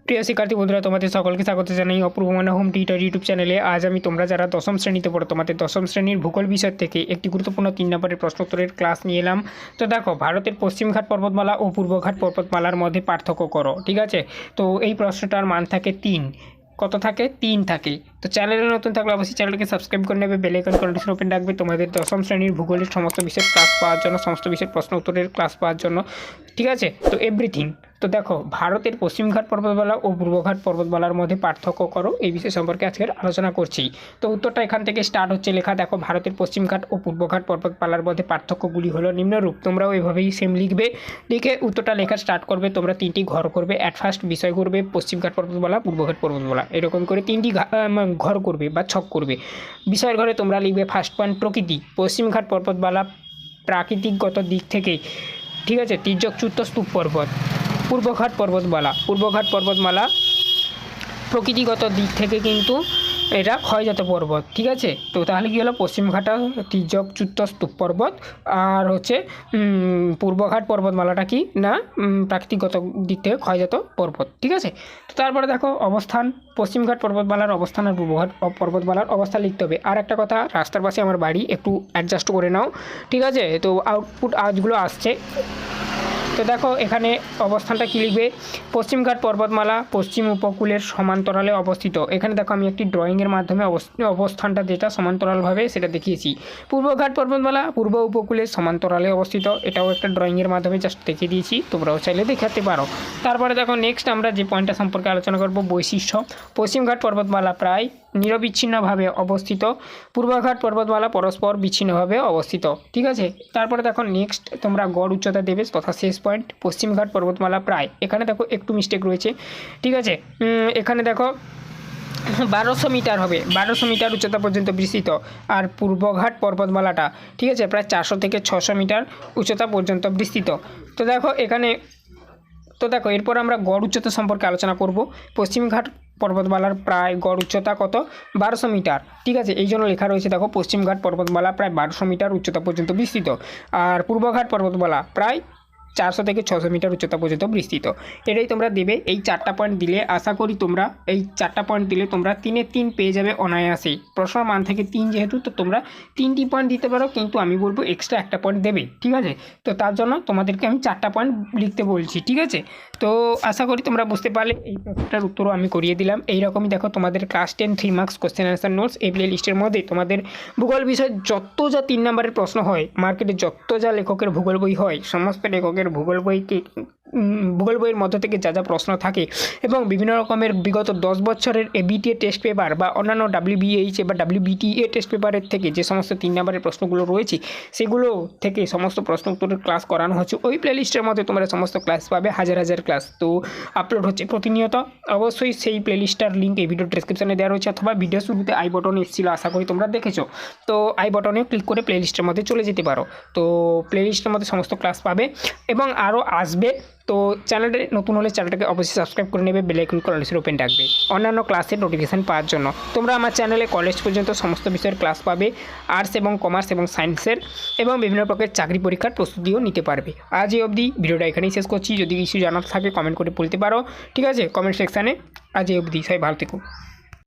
প্রিয় শিক্ষার্থী বন্ধুরা, তোমাদের সকলকে স্বাগত জানাই অপূর্ব মনা হোম টিউটর ইউটিউব চ্যানেলে। আজ আমি তোমরা যারা দশম শ্রেণীতে পড়ো তোমাদের দশম শ্রেণীর ভূগোল বিষয় থেকে একটি গুরুত্বপূর্ণ 3 নম্বরের প্রশ্নোত্তরের ক্লাস নিয়ে এলাম। তো দেখো, ভারতের পশ্চিমঘাট পর্বতমালা ও পূর্বঘাট পর্বতমালার মধ্যে পার্থক্য করো। ঠিক আছে, তো এই প্রশ্নটার মান থাকে 3। কত থাকে? 3 থাকে। তো চ্যানেলে নতুন থাকলে অবশ্যই চ্যানেলকে সাবস্ক্রাইব করে নেবে, বেল আইকন কন্ডিশন ওপেন রাখবে তোমাদের দশম শ্রেণীর ভূগোলের সমস্ত বিষয়ের ক্লাস পাওয়ার জন্য, সমস্ত বিষয়ের প্রশ্ন উত্তরের ক্লাস পাওয়ার জন্য। ঠিক আছে, তো এভরিথিং। তো দেখো, ভারতের পশ্চিমঘাট পর্বতমালা ও পূর্বঘাট পর্বতমালার মধ্যে পার্থক্য করো, এই বিষয় সম্পর্কে আজকের আলোচনা করছি। তো উত্তরটা এখান থেকে স্টার্ট হচ্ছে লেখা। দেখো, ভারতের পশ্চিমঘাট ও পূর্বঘাট পর্বতমালার মধ্যে পার্থক্যগুলি হলো নিম্নরূপ। তোমরাও এভাবেই সেম লিখবে, লিখে উত্তরটা লেখা স্টার্ট করবে। তোমরা 3টি ঘর করবে। অ্যাট ফার্স্ট বিষয় করবে পশ্চিমঘাট পর্বতমালা, পূর্বঘাট পর্বতমালা, এরকম করে 3টি ঘর করবে বা ছক করবে। বিষয়ের ঘরে তোমরা লিখবে ফার্স্ট পয়েন্ট প্রকৃতি। পশ্চিমঘাট পর্বতমালা প্রাকৃতিকগত দিক থেকে, ঠিক আছে, তির্যকচ্যুত স্তূপ পর্বত। পূর্বঘাট পর্বতমালা প্রকৃতিগত দিক থেকে কিন্তু এটা ক্ষয়জাত পর্বত। ঠিক আছে, তো তাহলে কী হলো? পশ্চিমঘাট তির্যকচ্যুত স্তূপ পর্বত, আর হচ্ছে পূর্বঘাট পর্বতমালাটা কি না প্রাকৃতিকগত দিক থেকে ক্ষয়জাত পর্বত। ঠিক আছে, তো তারপরে দেখো অবস্থান, পশ্চিমঘাট পর্বতমালার অবস্থান আর পূর্বঘাট পর্বতমালার অবস্থান লিখতে হবে। আর একটা কথা, রাস্তার পাশে আমার বাড়ি, একটু অ্যাডজাস্ট করে নাও। ঠিক আছে, তো আউটপুট আওয়াজগুলো আসছে। তো দেখো, এখানে অবস্থানটা কী লিখবে? পশ্চিমঘাট পর্বতমালা পশ্চিম উপকূলের সমান্তরালে অবস্থিত। এখানে দেখো, আমি একটি ড্রয়িংয়ের মাধ্যমে অবস্থানটা যেটা সমান্তরালভাবে সেটা দেখিয়েছি। পূর্বঘাট পর্বতমালা পূর্ব উপকূলের সমান্তরালে অবস্থিত, এটাও একটা ড্রয়িংয়ের মাধ্যমে জাস্ট দেখিয়ে দিয়েছি, তোমরাও চাইলে দেখাতে পারো। তারপরে দেখো, নেক্সট আমরা যে পয়েন্টটা সম্পর্কে আলোচনা করব, বৈশিষ্ট্য। পশ্চিমঘাট পর্বতমালা প্রায় নিরবিচ্ছিন্নভাবে অবস্থিত, পূর্বঘাট পর্বতমালা পরস্পর বিচ্ছিন্নভাবে অবস্থিত। ঠিক আছে, তারপরে দেখো নেক্সট তোমরা গড় উচ্চতা দেবে, তথা শেষ পয়েন্ট পশ্চিমঘাট পর্বতমালা প্রায়, এখানে দেখো একটু মিস্টেক রয়েছে। ঠিক আছে, এখানে দেখো 1200 মিটার হবে, 1200 মিটার উচ্চতা পর্যন্ত বিস্তৃত। আর পূর্বঘাট পর্বতমালাটা, ঠিক আছে, প্রায় 400 থেকে 600 মিটার উচ্চতা পর্যন্ত বিস্তৃত। তো দেখো এখানে, তো দেখো এরপর আমরা গড় উচ্চতা সম্পর্কে আলোচনা করব। পশ্চিমঘাট পর্বতমালার প্রায় গড় উচ্চতা কত? 1200 মিটার। ঠিক আছে, এই জন্য লেখা রয়েছে দেখো, পশ্চিমঘাট পর্বতমালা প্রায় 1200 মিটার উচ্চতা পর্যন্ত বিস্তৃত, আর পূর্বঘাট পর্বতমালা প্রায় 400 থেকে 600 মিটার উচ্চতা পর্যন্ত বিস্তৃত। এটাই তোমরা দেবে। এই 4টা পয়েন্ট দিলে আশা করি তোমরা এই 4টা পয়েন্ট দিলে তোমরা 3-এ 3 পেয়ে যাবে অনায়াসে। প্রশ্ন মান থেকে 3 যেহেতু, তো তোমরা 3টি পয়েন্ট দিতে পারো, কিন্তু আমি বলবো এক্সট্রা একটা পয়েন্ট দেবে। ঠিক আছে, তো তার জন্য তোমাদেরকে আমি 4টা পয়েন্ট লিখতে বলছি। ঠিক আছে, তো আশা করি তোমরা বুঝতে পারলে। এই প্রশ্নটার উত্তরও আমি করিয়ে দিলাম। এইরকমই দেখো, তোমাদের class 10 3 marks question answer notes, এই প্লে লিস্টের মধ্যে তোমাদের ভূগোল বিষয়ে যত যা 3 নম্বরের প্রশ্ন হয়, মার্কেটে যত যা লেখকের ভূগোল বই হয়, সমস্ত লেখকের ভূগোল বইয়ের মধ্য থেকে যা যা প্রশ্ন থাকে, এবং বিভিন্ন রকমের বিগত 10 বছরের এবিটিএ টেস্ট পেপার বা অন্যান্য WBH বা WBTA টেস্ট পেপারের থেকে যে সমস্ত 3 নম্বরের প্রশ্নগুলো রয়েছে, সেগুলো থেকে সমস্ত প্রশ্ন উত্তরের ক্লাস করানো হচ্ছে। ওই প্লেলিস্টের মধ্যে তোমরা সমস্ত ক্লাস পাবে, হাজার হাজার ক্লাস তো আপলোড হচ্ছে প্রতিনিয়ত। অবশ্যই সেই প্লেলিস্টটার লিঙ্ক এই ভিডিও ডেসক্রিপশনে দেওয়া রয়েছে, অথবা ভিডিও শুরুতে আই বটনে এসেছিলো, আশা করি তোমরা দেখেছো। তো আই বটনে ক্লিক করে প্লেলিস্টের মধ্যে চলে যেতে পারো। তো প্লেলিস্টের মধ্যে সমস্ত ক্লাস পাবে এবং আরও আসবে। তো চ্যানেলটা নতুন হলে চ্যানেলটাকে অবশ্যই সাবস্ক্রাইব করে নেবে, বেল আইকন কন্ডিশন ওপেন রাখবে অন্যান্য ক্লাসের নোটিফিকেশান পাওয়ার জন্য। তোমরা আমার চ্যানেলে কলেজ পর্যন্ত সমস্ত বিষয়ের ক্লাস পাবে, আর্টস এবং কমার্স এবং সায়েন্সের, এবং বিভিন্ন প্রকার চাকরি পরীক্ষার প্রস্তুতিও নিতে পারবে। আজ এই অবধি ভিডিওটা এখানেই শেষ করছি। যদি কিছু জানার থাকে কমেন্ট করে বলতে পারো। ঠিক আছে, কমেন্ট সেকশানে। আজ এই অবধি, সবাই ভালো থেকো।